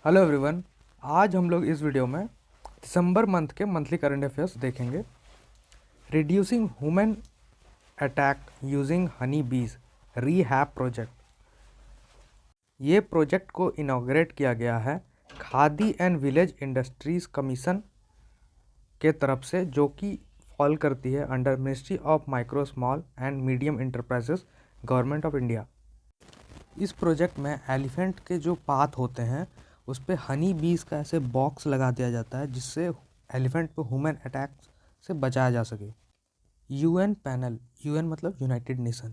Hello everyone. आज हम लोग इस वीडियो में दिसंबर मंथ के मंथली करंट अफेयर्स देखेंगे। Reducing human attack using Honey बीज रीहैब प्रोजेक्ट। ये प्रोजेक्ट को इनॉग्रेट किया गया है khadi and village industries commission के तरफ से, जो कि फॉल करती है under ministry of micro small and medium enterprises, government of India. इस प्रोजेक्ट में एलिफेंट के जो पात होते हैं उस पर हनी बीज का ऐसे बॉक्स लगा दिया जाता है जिससे एलिफेंट को ह्यूमन अटैक से बचाया जा सके। यूएन पैनल, यूएन मतलब United Nation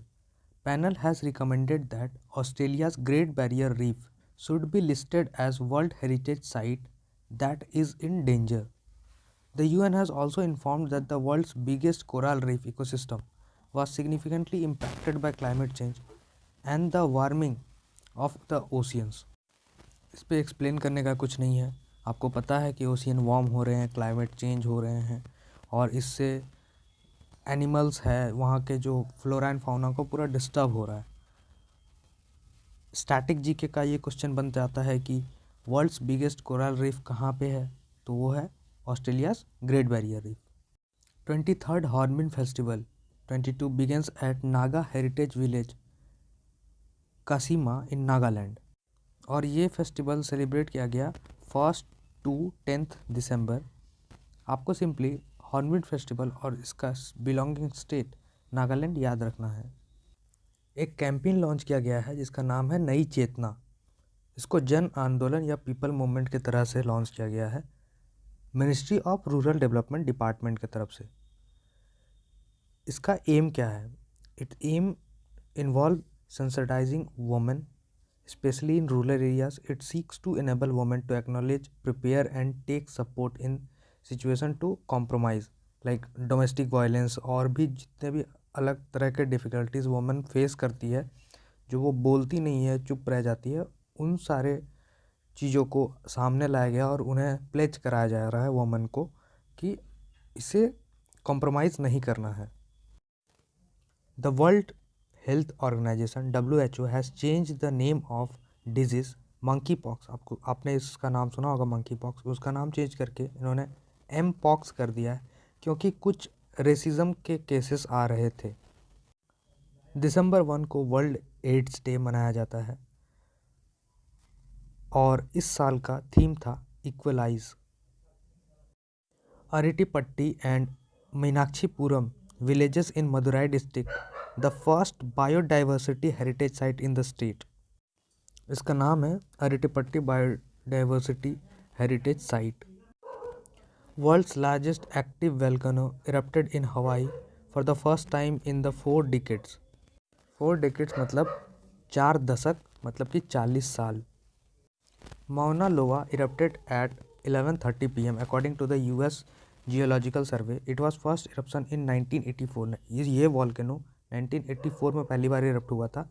panel has recommended that Australia's great barrier Reef should be listed as world heritage site that is in danger. The UN has also informed that the world's biggest coral reef ecosystem was significantly impacted by climate change and the warming of the oceans. इस पे explain करने का कुछ नहीं है। आपको पता है कि ओशियन वार्म हो रहे हैं, क्लाइमेट चेंज हो रहे हैं और इससे एनिमल्स है वहाँ के जो फ्लोरा एंड फाउना को पूरा डिस्टर्ब हो रहा है। स्टैटिक जीके का ये क्वेश्चन बन जाता है कि वर्ल्ड्स बिगेस्ट कोरल रीफ कहाँ पे है, तो वो है Australia's great barrier reef. 23rd hornbill festival 22 begins at Naga heritage village Kisama in Nagaland, और ये फेस्टिवल सेलिब्रेट किया गया 1 to 10 दिसंबर। आपको सिंपली हॉर्नबिल फेस्टिवल और इसका बिलोंगिंग स्टेट नागालैंड याद रखना है। एक कैंपेन लॉन्च किया गया है जिसका नाम है नई चेतना। इसको जन आंदोलन या पीपल मूवमेंट की तरह से लॉन्च किया गया है ministry of rural development department की तरफ से। इसका एम क्या है? It aim involve sensitising women specially in rural areas. It seeks to enable women to acknowledge, prepare and take support in situation to compromise like domestic violence और भी जितने भी अलग तरह के डिफ़िकल्टीज वुमेन फेस करती है, जो वो बोलती नहीं है, चुप रह जाती है, उन सारे चीज़ों को सामने लाया गया और उन्हें प्लेज कराया जा रहा है वुमेन को कि इसे कॉम्प्रोमाइज़ नहीं करना है। The World Health Organization WHO has change the name of disease monkeypox. आपने इसका नाम सुना होगा मंकी पॉक्स, उसका नाम चेंज करके इन्होंने एम पॉक्स कर दिया है क्योंकि कुछ रेसिज्म के केसेस आ रहे थे। दिसंबर 1 को वर्ल्ड एड्स डे मनाया जाता है और इस साल का थीम था equalise. Arittapatti and Meenakshipuram villages in Madurai district, the first biodiversity heritage site in the state. इसका नाम है Arittapatti biodiversity heritage site. World's largest active volcano erupted in Hawaii for the first time in the 4 decades। 4 decades मतलब 4 दशक, मतलब कि 40 साल। Mauna Loa erupted at 11:30 p.m. according to the US Geological Survey. It was first eruption in 1984। ये volcano 1984 में पहली बार erupt हुआ था।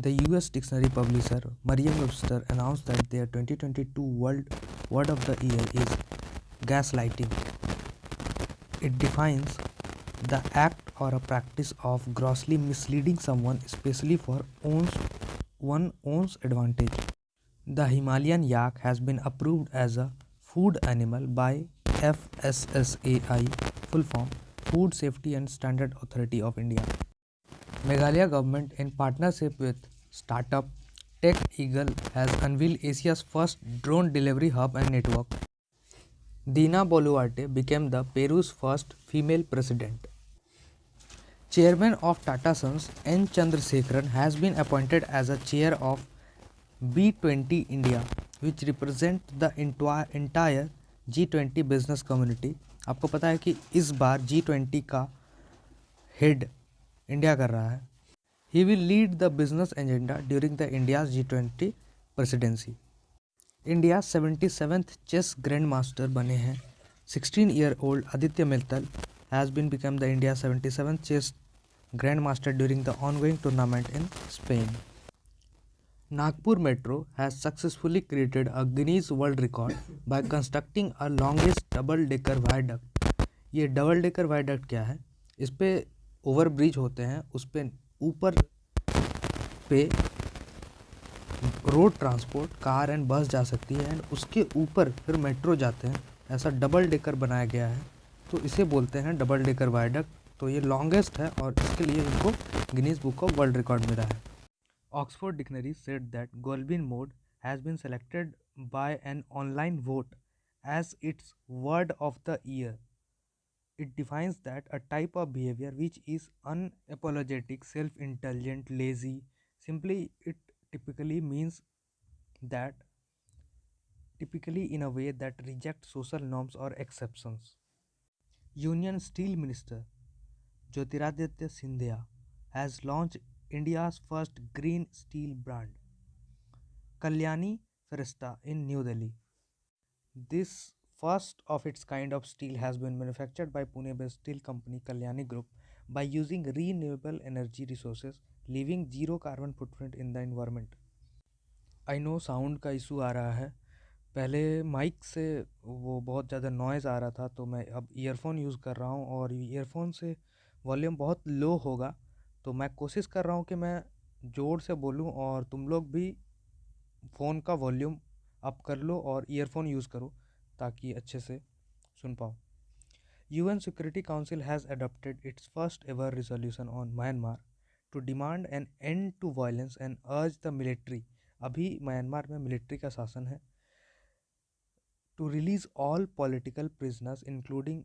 The US dictionary publisher Merriam-Webster announced that their 2022 World Word of the Year is gaslighting. It defines the act or a practice of grossly misleading someone, especially for one's own advantage. The Himalayan yak has been approved as a food animal by FSSAI, full form Food Safety and Standard Authority of India. Meghalaya government, in partnership with startup Tech Eagle, has unveiled Asia's first drone delivery hub and network. Dina Boluarte became the Peru's first female president. Chairman of Tata Sons N. Chandrasekaran has been appointed as a chair of B20 India, which represent the entire G20 business community. आपको पता है कि इस बार G20 का head India कर रहा है। He will lead the business agenda during the India's G20 presidency. India 77th chess grandmaster बने हैं। 16-year-old Aditya Mittal has been become the India 77th chess grandmaster during the ongoing tournament in Spain. Nagpur Metro has successfully created a Guinness World Record by constructing a longest double-decker viaduct. ये double decker viaduct क्या है? इस पे over bridge होते हैं, उस पे ऊपर पे रोड ट्रांसपोर्ट कार एंड बस जा सकती है एंड उसके ऊपर फिर मेट्रो जाते हैं, ऐसा डबल डेकर बनाया गया है, तो इसे बोलते हैं डबल डेकर वायडक्ट। तो ये लॉन्गेस्ट है और इसके लिए इनको Guinness book of world record मिला है। Oxford dictionary said that goblin mode has been selected by an online vote as its word of the year. It defines that a type of behavior which is unapologetic, self-intelligent, lazy. Simply, it typically means that typically in a way that rejects social norms or exceptions. Union Steel Minister Jyotiraditya Scindia has launched India's first green steel brand, Kalyani Feresta, in New Delhi. This first of its kind of steel has been manufactured by Pune-based steel company Kalyani Group by using renewable energy resources, leaving zero carbon footprint in the environment. I know sound का issue आ रहा है, पहले mic से वो बहुत ज़्यादा noise आ रहा था, तो मैं अब ईयरफोन यूज़ कर रहा हूँ और ईयरफोन से वॉल्यूम बहुत लो होगा, तो मैं कोशिश कर रहा हूँ कि मैं ज़ोर से बोलूँ और तुम लोग भी फ़ोन का वॉल्यूम अप कर लो और ईयरफोन यूज़ करो ताकि अच्छे से सुन पाओ। UN Security Council has adopted its first ever resolution on Myanmar to demand an end to violence and urge the military, अभी म्यांमार में मिलिट्री का शासन है, to release all political prisoners including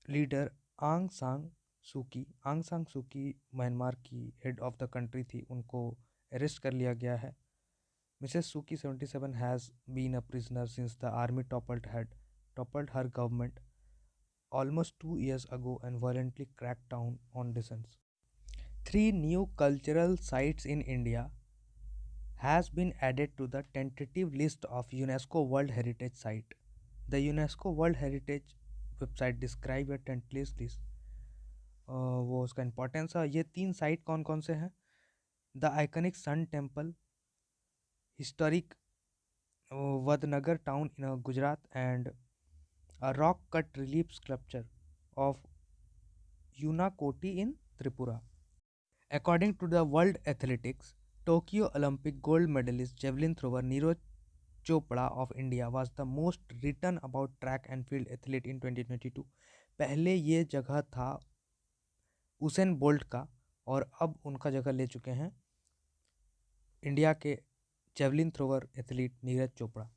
leader Aung San Suu Kyi. Aung San Suu Kyi Myanmar की head of the country थी, उनको arrest कर लिया गया है। Mrs Suu Kyi 77 has been a prisoner since the army toppled her government almost 2 years ago and violently cracked down on dissents. 3 new cultural sites in India has been added to the tentative list of UNESCO World Heritage Site. The UNESCO World Heritage website describe a tentative list. वो उसका importance है। ये 3 site कौन कौन से हैं? The iconic sun temple, historic Vadnagar town in Gujarat and a rock cut relief sculpture of Unakoti in Tripura. According to the World Athletics, Tokyo Olympic gold medalist javelin thrower Neeraj Chopra of India was the most written about track and field athlete in 2022. पहले ये जगह था Usain bolt का और अब उनका जगह ले चुके हैं इंडिया के javelin thrower athlete Neeraj Chopra.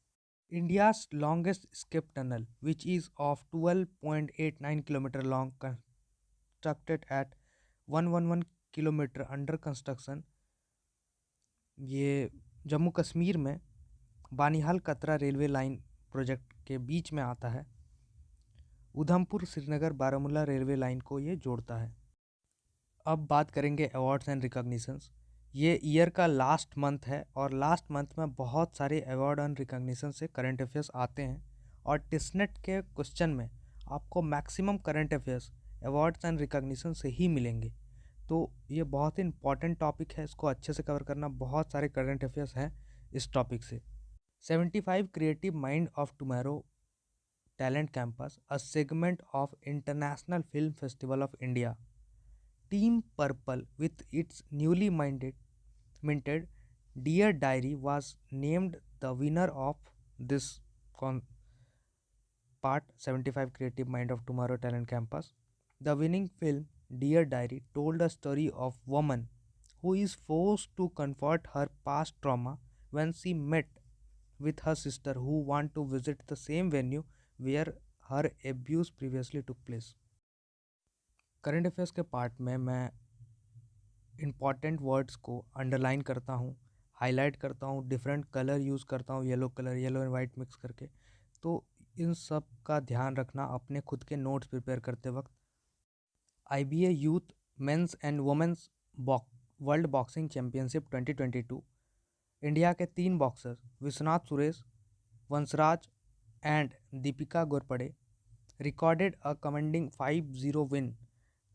India's longest escape tunnel, which is of 12.89 km long, constructed at 111 km under construction, ये जम्मू कश्मीर में बानिहाल कतरा रेलवे लाइन प्रोजेक्ट के बीच में आता है। उधमपुर श्रीनगर बारामूला रेलवे लाइन को ये जोड़ता है। अब बात करेंगे अवार्ड्स एंड रिकॉग्निशंस। ये ईयर का लास्ट मंथ है और लास्ट मंथ में बहुत सारे अवार्ड एंड रिकॉग्निशन से करंट अफेयर्स आते हैं और टिस्नेट के क्वेश्चन में आपको maximum current affairs awards and recognition से ही मिलेंगे। तो ये बहुत ही इंपॉर्टेंट टॉपिक है, इसको अच्छे से कवर करना। बहुत सारे करंट अफेयर्स हैं इस टॉपिक से। 75 creative mind of tomorrow talent campus, a segment of international film festival of India, Team Purple with its newly minted Dear Diary was named the winner of this part 75 Creative Mind of Tomorrow Talent Campus. The winning film Dear Diary told a story of a woman who is forced to confront her past trauma when she met with her sister who want to visit the same venue where her abuse previously took place. Current affairs के part में मैं important words को underline करता हूँ, highlight करता हूँ, different colour use करता हूँ, yellow colour, yellow and white mix करके। तो इन सब का ध्यान रखना अपने खुद के नोट्स प्रिपेयर करते वक्त। IBA youth men's and women's world boxing championship 2022, India के 3 boxers Vishwanath Suresh, Vanshraj and Deepika Ghorpade recorded a commanding 5-0 win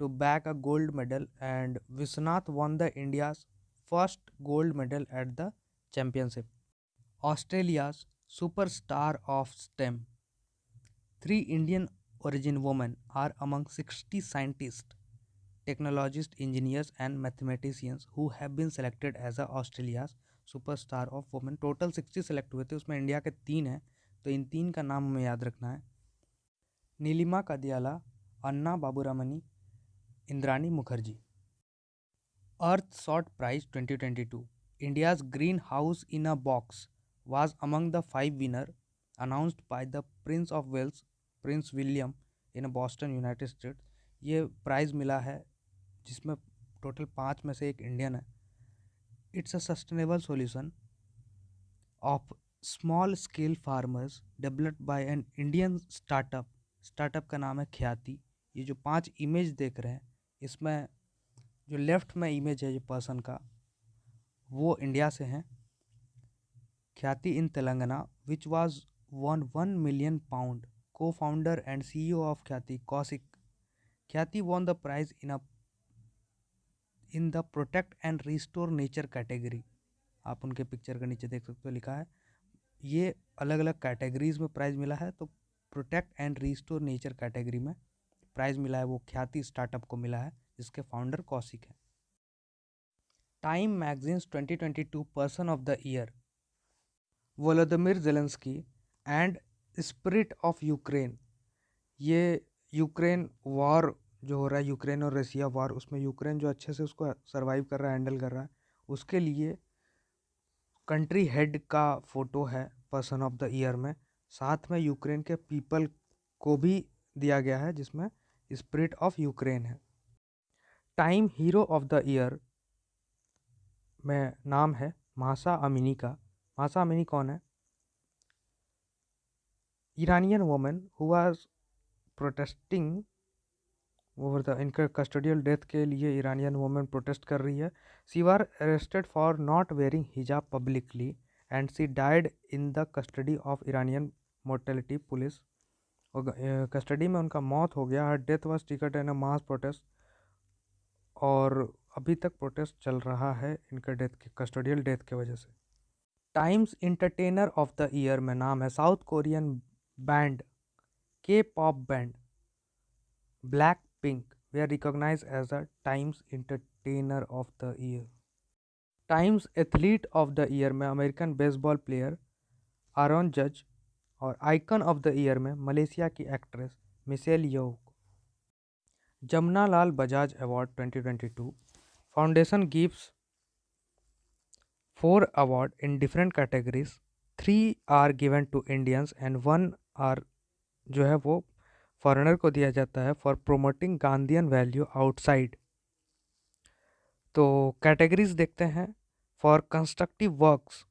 to bag a gold medal, and Vishnath won the India's first gold medal at the championship. Australia's superstar of STEM, 3 Indian origin women are among 60 scientists technologists, engineers and mathematicians who have been selected as a Australia's superstar of women. Total 60 select हुए थे, उसमें India के 3 हैं, तो इन 3 का नाम हमें याद रखना है। नीलिमा कदियाला, अन्ना बाबूरामनी, इंद्रानी मुखर्जी। अर्थ shot prize 2022, India's green house in a box was among the 5 winner announced by the Prince of Wales, Prince William in Boston, United States। ये प्राइज़ मिला है जिसमें टोटल 5 में से एक इंडियन है। It's a sustainable solution of small scale farmers developed by an Indian startup का नाम है ख्याति। ये जो 5 इमेज देख रहे हैं, इसमें जो लेफ्ट में इमेज है ये पर्सन का, वो इंडिया से हैं। Khyati in Telangana which was won 1 million pound. Co founder and CEO of Khyati Kaushik. Khyati won the prize in the protect and restore nature category. आप उनके पिक्चर के नीचे देख सकते हो, लिखा है ये अलग अलग कैटेगरीज में प्राइज़ मिला है, तो protect and restore nature category में प्राइज़ मिला है, वो ख्याति स्टार्टअप को मिला है जिसके फाउंडर कौशिक है। Time magazines 2022 person of the year Volodymyr Zelensky and spirit of Ukraine. ये यूक्रेन वॉर जो हो रहा है, यूक्रेन और रसिया वॉर, उसमें यूक्रेन जो अच्छे से उसको सरवाइव कर रहा है, हैंडल कर रहा है, उसके लिए कंट्री हेड का फ़ोटो है पर्सन ऑफ द ईयर में। साथ में यूक्रेन के पीपल को भी दिया गया है जिसमें स्पिरिट ऑफ यूक्रेन है। Time hero of the year में नाम है मासा अमीनी का। मासा अमीनी कौन है? Iranian women who was protesting over the इनका कस्टोडियल डेथ के लिए ईरानियन वुमेन प्रोटेस्ट कर रही है। She were arrested for not wearing hijab publicly and she died in the custody of Iranian mortality police. और कस्टडी में उनका मौत हो गया। Her death was ticket in a mass protest, और अभी तक प्रोटेस्ट चल रहा है इनका डेथ के कस्टोडियल डेथ के वजह से। Time's entertainer of the year में नाम है south Korean band K pop band Blackpink. They are recognise as the Time's entertainer of the year. Time's athlete of the year में American baseball player Aaron जज, और icon of the year में Malaysia की actress Michelle Yeoh. Jamuna Lal Bajaj award 2022, foundation gives 4 award in different categories. 3 are given to Indians and 1 आर जो है वो foreigner को दिया जाता है for promoting Gandhian value outside. तो कैटेगरीज देखते हैं। For constructive works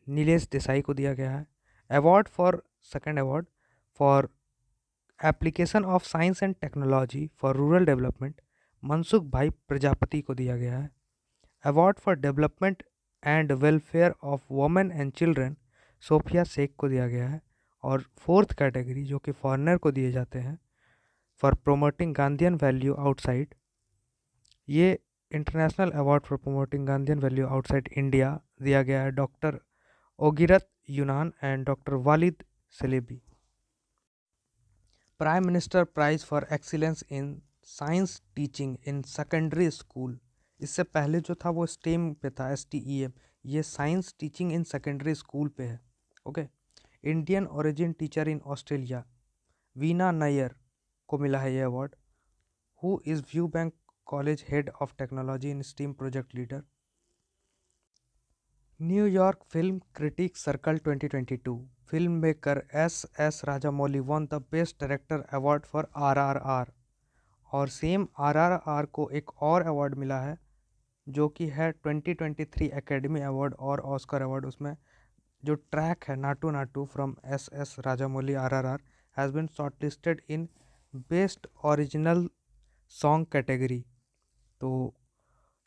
Nilesh Desai को दिया गया है। Award for second award for application of science and technology for rural development Mansukh Bhai Prajapati को दिया गया है। Award for development and welfare of women and children Sofia Shaikh को दिया गया है। और 4th कैटेगरी जो कि फॉरेनर को दिए जाते हैं for promoting Gandhian value outside, ये international award for promoting Gandhian value outside India दिया गया है doctor Ogarit Younan and doctor Walid Slaiby. Prime minister prize for excellence in science teaching in secondary school. इससे पहले जो था वो stem पे था, STEM, ये science teaching in secondary school पे है। Okay. Indian origin teacher in Australia Veena Nair को मिला है ये award. Who is Viewbank college head of technology in STEM project leader. New York film critic circle 2022, film maker S.S. Rajamouli won the best director award for RRR। और same RRR को एक और award मिला है जो कि है 2023 एकेडमी अवार्ड और ऑस्कर अवार्ड। उसमें जो ट्रैक है Naatu Naatu from S.S. Rajamouli RRR has been shortlisted in best original song category. तो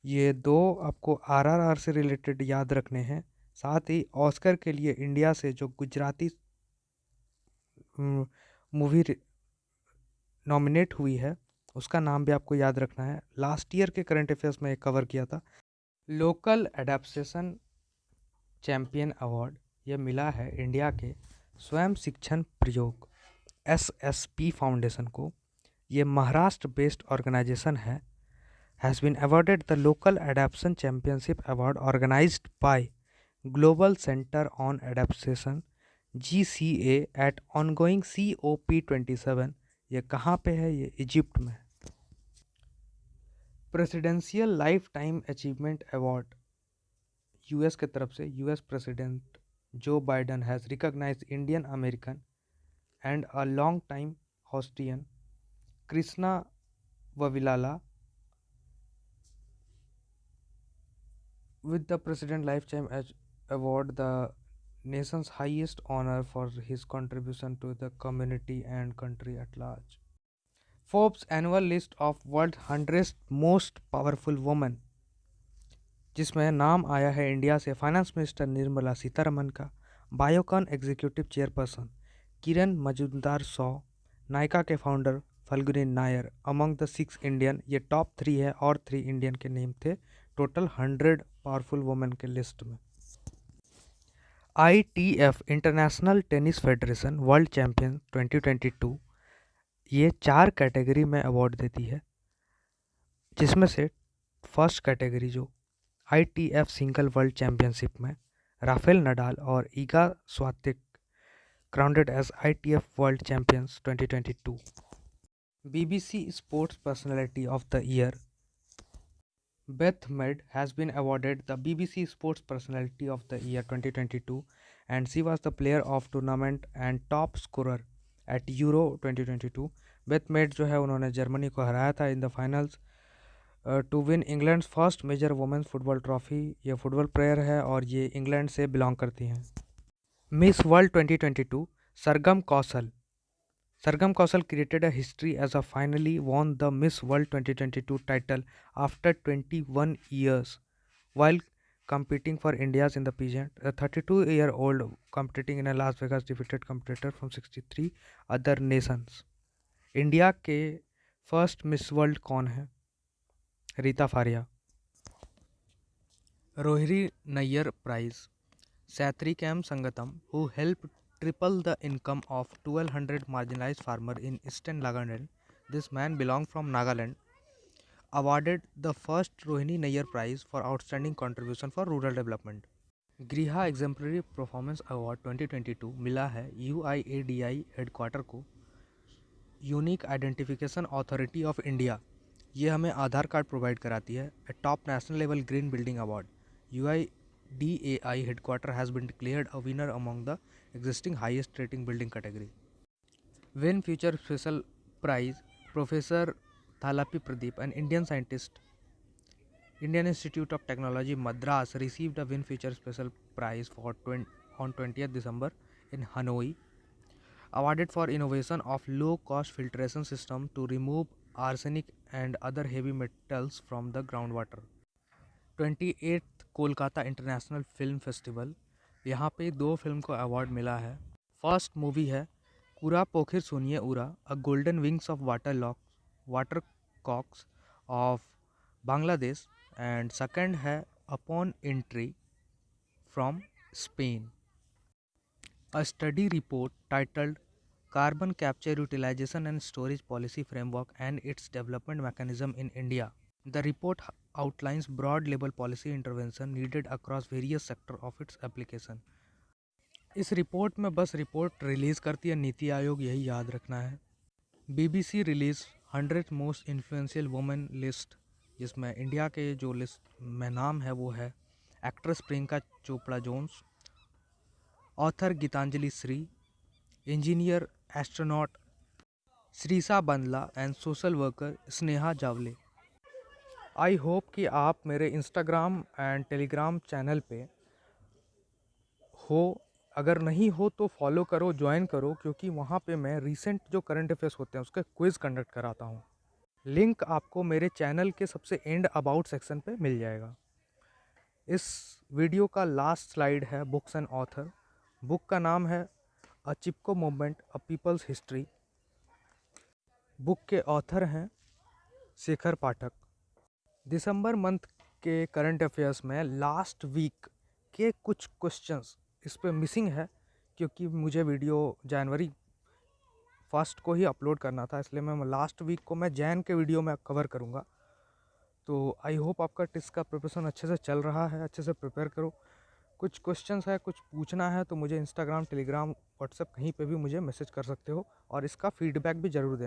ये 2 आपको RRR से रिलेटेड याद रखने हैं। साथ ही ऑस्कर के लिए इंडिया से जो गुजराती मूवी नॉमिनेट हुई है उसका नाम भी आपको याद रखना है। लास्ट ईयर के करंट अफेयर्स में एक कवर किया था। लोकल एडेप्टेशन चैम्पियन अवार्ड ये मिला है इंडिया के स्वयं शिक्षण प्रयोग SSP फाउंडेशन को। ये महाराष्ट्र बेस्ड ऑर्गेनाइजेशन है has been awarded the Local Adaptation Championship Award organized by Global Center on Adaptation GCA at ongoing COP27। ये कहाँ पे है? ये इजिप्ट में। Presidential lifetime achievement award US के तरफ से US president Joe Biden has recognised Indian American and a long time Austrian Krishna Vavilala with the President Lifetime Award, the nation's highest honor for his contribution to the community and country at large. Forbes annual list of world's 100 most powerful women, जिसमें नाम आया है India से finance minister Nirmala Sitharaman का, Biocon executive chairperson किरण मजूमदार शॉ, नायका के founder Falguni Nair among the 6 Indian. ये top 3 है और 3 इंडियन के नेम थे टोटल 100 पावरफुल वुमेन के लिस्ट में। ITF international tennis federation world champion 2022 ये 4 कैटेगरी में अवार्ड देती है, जिसमें से फर्स्ट कैटेगरी जो ITF सिंगल वर्ल्ड चैम्पियनशिप में राफेल नडाल और Iga Swiatek crowned as ITF world champions 2022। BBC sports personality of the year Beth Mead has been awarded the BBC Sports Personality of the Year 2022 and she was the player of tournament and top scorer at Euro 2022। Beth Mead जो है उन्होंने Germany को हराया था in the finals to win England's first major women's football trophy. ये football player है और ये इंग्लैंड से बिलोंग करती हैं। Miss World 2022 Sargam Kaushal created a history as a finally won the Miss World 2022 title after 21 years while competing for India's in the pageant. A 32-year-old competing in a Las Vegas defeated competitor from 63 other nations. India के first Miss World कौन है? Reita Faria. Rohini Nayyar prize Sethrichem Sangtam who helped triple the income of 1200 marginalized farmer in eastern Nagaland. This man belonged from Nagaland. Awarded the first Rohini Nayyar Prize for outstanding contribution for rural development. Griha Exemplary Performance Award 2022 मिला है UIADI headquarter को। Unique identification authority of India ये हमें Aadhaar card provide कराती है। A top national level green building award UIDAI headquarter has been declared a winner among the existing highest rating building category. Win Future Special Prize Professor Thalapi Pradeep, an Indian scientist, Indian Institute of Technology Madras, received a Win Future Special Prize on 20th December in Hanoi, awarded for innovation of low-cost filtration system to remove arsenic and other heavy metals from the groundwater. 28th Kolkata international film festival, यहाँ पे 2 film को award मिला है। First movie है कुरा Pokhir Shune Ura a golden wings of water cocks of Bangladesh and second है upon entry from Spain. A study report titled carbon capture utilisation and storage policy framework and its development mechanism in India. The report outlines broad level policy intervention needed across various sectors of its application. इस report में बस report release करती है नीति आयोग, यही याद रखना है। BBC release 100 most influential women list, जिसमें इंडिया के जो लिस्ट में नाम है वो है actress Priyanka Chopra Jonas, author Geetanjali Shree, engineer astronaut Sirisha Bandla and social worker Sneha Jawale. I hope कि आप मेरे इंस्टाग्राम एंड टेलीग्राम चैनल पे हो, अगर नहीं हो तो फॉलो करो, ज्वाइन करो, क्योंकि वहाँ पे मैं रीसेंट जो करंट अफेयर्स होते हैं उसका क्विज़ कंडक्ट कराता हूँ। लिंक आपको मेरे चैनल के सबसे एंड अबाउट सेक्शन पे मिल जाएगा। इस वीडियो का लास्ट स्लाइड है बुक्स एंड ऑथर। बुक का नाम है a Chipko movement a people's history. Book के ऑथर हैं शेखर पाठक। दिसंबर मंथ के करंट अफेयर्स में लास्ट वीक के कुछ क्वेश्चंस इस पे मिसिंग है, क्योंकि मुझे वीडियो जनवरी 1 को ही अपलोड करना था, इसलिए मैं लास्ट वीक को मैं जैन के वीडियो में कवर करूँगा। तो आई होप आपका टेस्ट का प्रिपरेशन अच्छे से चल रहा है, अच्छे से प्रिपेयर करो। कुछ क्वेश्चंस है, कुछ पूछना है तो मुझे इंस्टाग्राम, टेलीग्राम, व्हाट्सएप कहीं पे भी मुझे मैसेज कर सकते हो और इसका फीडबैक भी ज़रूर देना।